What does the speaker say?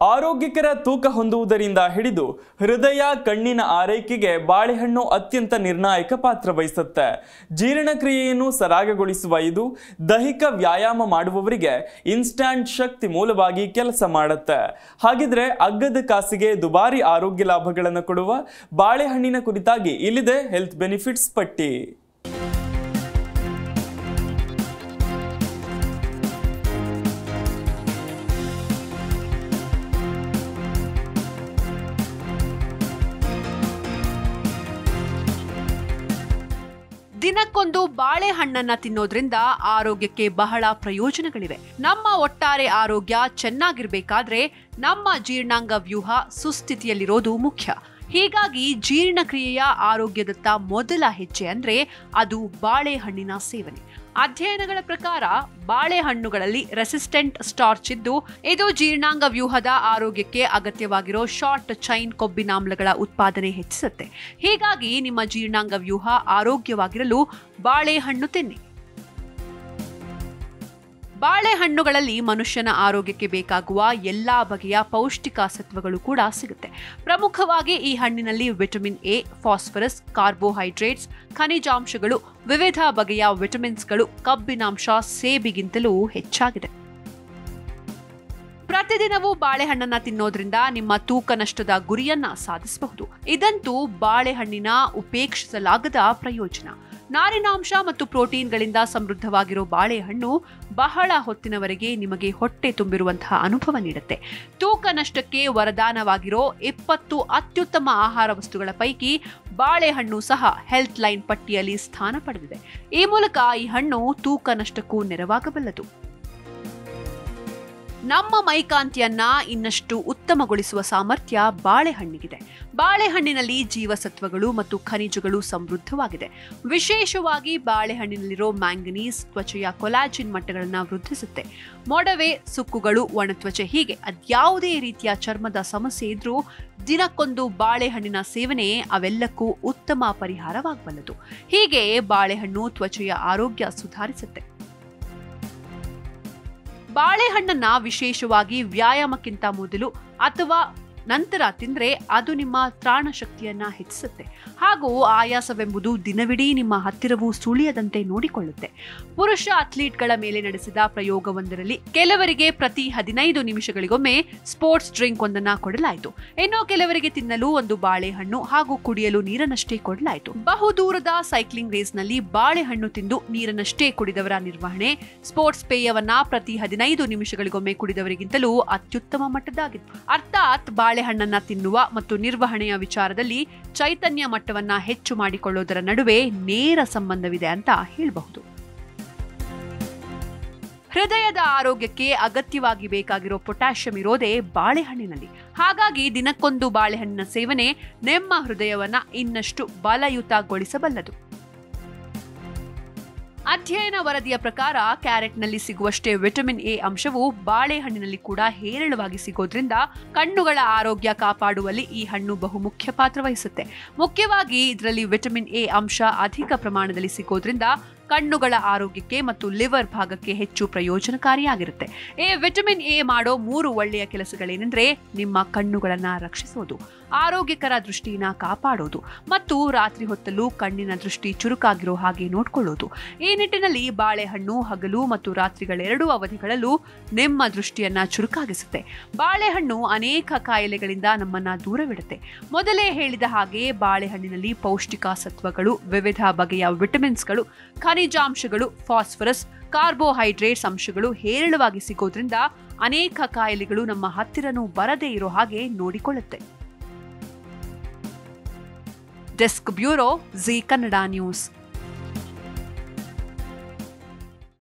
ಆರೋಗ್ಯಕರ ತೂಕ ಹೊಂದುವುದರಿಂದ ಹಿಡಿದು ಹೃದಯ ಕಣ್ಣಿನ ಆರೈಕೆಗೆ ಬಾಳೆಹಣ್ಣು ಅತ್ಯಂತ ನಿರ್ಣಾಯಕ ಪಾತ್ರ ವಹಿಸುತ್ತೆ. ಜೀರ್ಣಕ್ರಿಯೆಯನ್ನು ಸರಾಗಗೊಳಿಸುವ ಇದು ದೈಹಿಕ ವ್ಯಾಯಾಮ ಮಾಡುವವರಿಗೆ ಇನ್ಸ್ಟ್ಯಾಂಟ್ ಶಕ್ತಿ ಮೂಲವಾಗಿ ಕೆಲಸ ಮಾಡುತ್ತೆ. ಹಾಗಿದ್ರೆ ಅಗ್ಗದ ಕಾಸಿಗೆ ದುಬಾರಿ ಆರೋಗ್ಯ ಲಾಭಗಳನ್ನು ಕೊಡುವ ಬಾಳೆಹಣ್ಣಿನ ಕುರಿತಾಗಿ ಇಲ್ಲಿದೆ ಹೆಲ್ತ್ ಬೆನಿಫಿಟ್ಸ್ ಪಟ್ಟಿ. ದಿನಕ್ಕೊಂದು ಬಾಳೆಹಣ್ಣನ್ನ ತಿನ್ನೋದ್ರಿಂದ ಆರೋಗ್ಯಕ್ಕೆ ಬಹಳ ಪ್ರಯೋಜನಗಳಿವೆ. ನಮ್ಮ ಒಟ್ಟಾರೆ ಆರೋಗ್ಯ ಚೆನ್ನಾಗಿರ್ಬೇಕಾದ್ರೆ ನಮ್ಮ ಜೀರ್ಣಾಂಗ ವ್ಯೂಹ ಸುಸ್ಥಿತಿಯಲ್ಲಿರೋದು ಮುಖ್ಯ. ಹೀಗಾಗಿ ಜೀರ್ಣಕ್ರಿಯೆಯ ಆರೋಗ್ಯದತ್ತ ಮೊದಲ ಹೆಜ್ಜೆ ಅಂದ್ರೆ ಅದು ಬಾಳೆಹಣ್ಣಿನ ಸೇವನೆ. ಅಧ್ಯಯನಗಳ ಪ್ರಕಾರ ಬಾಳೆಹಣ್ಣುಗಳಲ್ಲಿ ರೆಸಿಸ್ಟೆಂಟ್ ಸ್ಟಾರ್ಚ್ ಇದ್ದು ಇದು ಜೀರ್ಣಾಂಗ ವ್ಯೂಹದ ಆರೋಗ್ಯಕ್ಕೆ ಅಗತ್ಯವಾಗಿರೋ ಶಾರ್ಟ್ ಚೈನ್ ಕೊಬ್ಬಿನಾಮ್ಲಗಳ ಉತ್ಪಾದನೆ ಹೆಚ್ಚಿಸುತ್ತೆ. ಹೀಗಾಗಿ ನಿಮ್ಮ ಜೀರ್ಣಾಂಗ ವ್ಯೂಹ ಆರೋಗ್ಯವಾಗಿರಲು ಬಾಳೆಹಣ್ಣು ತಿನ್ನಿ. ಬಾಳೆಹಣ್ಣುಗಳಲ್ಲಿ ಮನುಷ್ಯನ ಆರೋಗ್ಯಕ್ಕೆ ಬೇಕಾಗುವ ಎಲ್ಲಾ ಬಗೆಯ ಪೌಷ್ಟಿಕ ಸತ್ವಗಳು ಕೂಡ ಸಿಗುತ್ತೆ. ಪ್ರಮುಖವಾಗಿ ಈ ಹಣ್ಣಿನಲ್ಲಿ ವಿಟಮಿನ್ ಎ, ಫಾಸ್ಫರಸ್, ಕಾರ್ಬೋಹೈಡ್ರೇಟ್ಸ್, ಖನಿಜಾಂಶಗಳು, ವಿವಿಧ ಬಗೆಯ ವಿಟಮಿನ್ಸ್ಗಳು, ಕಬ್ಬಿನಾಂಶ ಸೇಬಿಗಿಂತಲೂ ಹೆಚ್ಚಾಗಿದೆ. ಪ್ರತಿದಿನವೂ ಬಾಳೆಹಣ್ಣನ್ನ ತಿನ್ನೋದ್ರಿಂದ ನಿಮ್ಮ ತೂಕ ನಷ್ಟದ ಗುರಿಯನ್ನ ಸಾಧಿಸಬಹುದು. ಇದಂತೂ ಬಾಳೆಹಣ್ಣಿನ ಉಪೇಕ್ಷಿಸಲಾಗದ ಪ್ರಯೋಜನ. ನಾರಿನಾಂಶ ಮತ್ತು ಪ್ರೋಟೀನ್ಗಳಿಂದ ಸಮೃದ್ಧವಾಗಿರೋ ಬಾಳೆಹಣ್ಣು ಬಹಳ ಹೊತ್ತಿನವರೆಗೆ ನಿಮಗೆ ಹೊಟ್ಟೆ ತುಂಬಿರುವಂತಹ ಅನುಭವ ನೀಡುತ್ತೆ. ತೂಕ ನಷ್ಟಕ್ಕೆ ವರದಾನವಾಗಿರೋ 20 ಅತ್ಯುತ್ತಮ ಆಹಾರ ವಸ್ತುಗಳ ಪೈಕಿ ಬಾಳೆಹಣ್ಣು ಸಹ ಹೆಲ್ತ್ ಲೈನ್ ಪಟ್ಟಿಯಲ್ಲಿ ಸ್ಥಾನ ಪಡೆದಿದೆ. ಈ ಮೂಲಕ ಈ ಹಣ್ಣು ತೂಕ ನಷ್ಟಕ್ಕೂ ನೆರವಾಗಬಲ್ಲದು. ನಮ್ಮ ಮೈಕಾಂತಿಯನ್ನ ಇನ್ನಷ್ಟು ಉತ್ತಮಗೊಳಿಸುವ ಸಾಮರ್ಥ್ಯ ಬಾಳೆಹಣ್ಣಿಗಿದೆ. ಬಾಳೆಹಣ್ಣಿನಲ್ಲಿ ಜೀವಸತ್ವಗಳು ಮತ್ತು ಖನಿಜಗಳು ಸಮೃದ್ಧವಾಗಿದೆ. ವಿಶೇಷವಾಗಿ ಬಾಳೆಹಣ್ಣಿನಲ್ಲಿರೋ ಮ್ಯಾಂಗನೀಸ್ ತ್ವಚೆಯ ಕೊಲಾಜಿನ್ ಮಟ್ಟಗಳನ್ನು ವೃದ್ಧಿಸುತ್ತೆ. ಮೊಡವೆ, ಸುಕ್ಕುಗಳು, ಒಣತ್ವಚೆ ಹೀಗೆ ಅದ್ಯಾವುದೇ ರೀತಿಯ ಚರ್ಮದ ಸಮಸ್ಯೆ ಇದ್ರೂ ದಿನಕ್ಕೊಂದು ಬಾಳೆಹಣ್ಣಿನ ಸೇವನೆ ಅವೆಲ್ಲಕ್ಕೂ ಉತ್ತಮ ಪರಿಹಾರವಾಗಬಲ್ಲದು. ಹೀಗೆ ಬಾಳೆಹಣ್ಣು ತ್ವಚೆಯ ಆರೋಗ್ಯ ಸುಧಾರಿಸುತ್ತೆ. ಬಾಳೆಹಣ್ಣನ್ನ ವಿಶೇಷವಾಗಿ ವ್ಯಾಯಾಮಕ್ಕಿಂತ ಮೊದಲು ಅಥವಾ ನಂತರ ತಿಂದ್ರೆ ಅದು ನಿಮ್ಮ ತ್ರಾಣ ಶಕ್ತಿಯನ್ನ ಹೆಚ್ಚಿಸುತ್ತೆ. ಹಾಗೂ ಆಯಾಸವೆಂಬುದು ದಿನವಿಡೀ ನಿಮ್ಮ ಹತ್ತಿರವೂ ಸುಳಿಯದಂತೆ ನೋಡಿಕೊಳ್ಳುತ್ತೆ. ಪುರುಷ ಅಥ್ಲೀಟ್ಗಳ ಮೇಲೆ ನಡೆಸಿದ ಪ್ರಯೋಗವೊಂದರಲ್ಲಿ ಕೆಲವರಿಗೆ ಪ್ರತಿ 15 ನಿಮಿಷಗಳಿಗೊಮ್ಮೆ ಸ್ಪೋರ್ಟ್ಸ್ ಡ್ರಿಂಕ್ ಒಂದನ್ನ ಕೊಡಲಾಯಿತು. ಇನ್ನು ಕೆಲವರಿಗೆ ತಿನ್ನಲು ಒಂದು ಬಾಳೆಹಣ್ಣು ಹಾಗೂ ಕುಡಿಯಲು ನೀರನ್ನಷ್ಟೇ ಕೊಡಲಾಯಿತು. ಬಹುದೂರದ ಸೈಕ್ಲಿಂಗ್ ರೇಸ್ನಲ್ಲಿ ಬಾಳೆಹಣ್ಣು ತಿಂದು ನೀರನ್ನಷ್ಟೇ ಕುಡಿದವರ ನಿರ್ವಹಣೆ ಸ್ಪೋರ್ಟ್ಸ್ ಪೇಯವನ್ನ ಪ್ರತಿ 15 ನಿಮಿಷಗಳಿಗೊಮ್ಮೆ ಕುಡಿದವರಿಗಿಂತಲೂ ಅತ್ಯುತ್ತಮ ಮಟ್ಟದಾಗಿತ್ತು. ಅರ್ಥಾತ್ ಬಾಳೆಹಣ್ಣನ್ನ ತಿನ್ನುವ ಮತ್ತು ನಿರ್ವಹಣೆಯ ವಿಚಾರದಲ್ಲಿ ಚೈತನ್ಯ ಮಟ್ಟವನ್ನ ಹೆಚ್ಚು ಮಾಡಿಕೊಳ್ಳುವುದರ ನಡುವೆ ನೇರ ಸಂಬಂಧವಿದೆ ಅಂತ ಹೇಳಬಹುದು. ಹೃದಯದ ಆರೋಗ್ಯಕ್ಕೆ ಅಗತ್ಯವಾಗಿ ಬೇಕಾಗಿರೋ ಪೊಟ್ಯಾಷಿಯಂ ಇರೋದೇ ಬಾಳೆಹಣ್ಣಿನಲ್ಲಿ. ಹಾಗಾಗಿ ದಿನಕ್ಕೊಂದು ಬಾಳೆಹಣ್ಣಿನ ಸೇವನೆ ನಿಮ್ಮ ಹೃದಯವನ್ನ ಇನ್ನಷ್ಟು ಬಲಯುತಗೊಳಿಸಬಲ್ಲದು. ಅಧ್ಯಯನ ವರದಿಯ ಪ್ರಕಾರ ಕ್ಯಾರೆಟ್ನಲ್ಲಿ ಸಿಗುವಷ್ಟೇ ವಿಟಮಿನ್ ಎ ಅಂಶವು ಬಾಳೆಹಣ್ಣಿನಲ್ಲಿ ಕೂಡ ಹೇರಳವಾಗಿ ಸಿಗೋದ್ರಿಂದ ಕಣ್ಣುಗಳ ಆರೋಗ್ಯ ಕಾಪಾಡುವಲ್ಲಿ ಈ ಹಣ್ಣು ಬಹುಮುಖ್ಯ ಪಾತ್ರ ವಹಿಸುತ್ತೆ. ಮುಖ್ಯವಾಗಿ ಇದರಲ್ಲಿ ವಿಟಮಿನ್ ಎ ಅಂಶ ಅಧಿಕ ಪ್ರಮಾಣದಲ್ಲಿ ಸಿಗೋದ್ರಿಂದ ಕಣ್ಣುಗಳ ಆರೋಗ್ಯಕ್ಕೆ ಮತ್ತು ಲಿವರ್ ಭಾಗಕ್ಕೆ ಹೆಚ್ಚು ಪ್ರಯೋಜನಕಾರಿಯಾಗಿರುತ್ತೆ. ವಿಟಮಿನ್ ಎ ಮಾಡೋ 3 ಒಳ್ಳೆಯ ಕೆಲಸಗಳೇನೆಂದ್ರೆ ನಿಮ್ಮ ಕಣ್ಣುಗಳನ್ನ ರಕ್ಷಿಸೋದು, ಆರೋಗ್ಯಕರ ದೃಷ್ಟಿನ ಕಾಪಾಡೋದು ಮತ್ತು ರಾತ್ರಿ ಹೊತ್ತಲ್ಲೂ ಕಣ್ಣಿನ ದೃಷ್ಟಿ ಚುರುಕಾಗಿರೋ ಹಾಗೆ ನೋಡ್ಕೊಳ್ಳೋದು. ಈ ನಿಟ್ಟಿನಲ್ಲಿ ಬಾಳೆಹಣ್ಣು ಹಗಲು ಮತ್ತು ರಾತ್ರಿಗಳೆರಡೂ ಅವಧಿಗಳಲ್ಲೂ ನಿಮ್ಮ ದೃಷ್ಟಿಯನ್ನ ಚುರುಕಾಗಿಸುತ್ತೆ. ಬಾಳೆಹಣ್ಣು ಅನೇಕ ಕಾಯಿಲೆಗಳಿಂದ ನಮ್ಮನ್ನ ದೂರವಿಡುತ್ತೆ. ಮೊದಲೇ ಹೇಳಿದ ಹಾಗೆ ಬಾಳೆಹಣ್ಣಿನಲ್ಲಿ ಪೌಷ್ಟಿಕ ಸತ್ವಗಳು, ವಿವಿಧ ಬಗೆಯ ವಿಟಮಿನ್ಸ್ಗಳು, ಖನಿಜಾಂಶಗಳು, ಫಾಸ್ಫರಸ್, ಕಾರ್ಬೋಹೈಡ್ರೇಟ್ಸ್ ಅಂಶಗಳು ಹೇರಳವಾಗಿ ಸಿಗೋದ್ರಿಂದ ಅನೇಕ ಕಾಯಿಲೆಗಳು ನಮ್ಮ ಹತ್ತಿರನೂ ಬರದೇ ಇರೋ ಹಾಗೆ ನೋಡಿಕೊಳ್ಳುತ್ತೆ. Desk bureau, Zee Kannada news.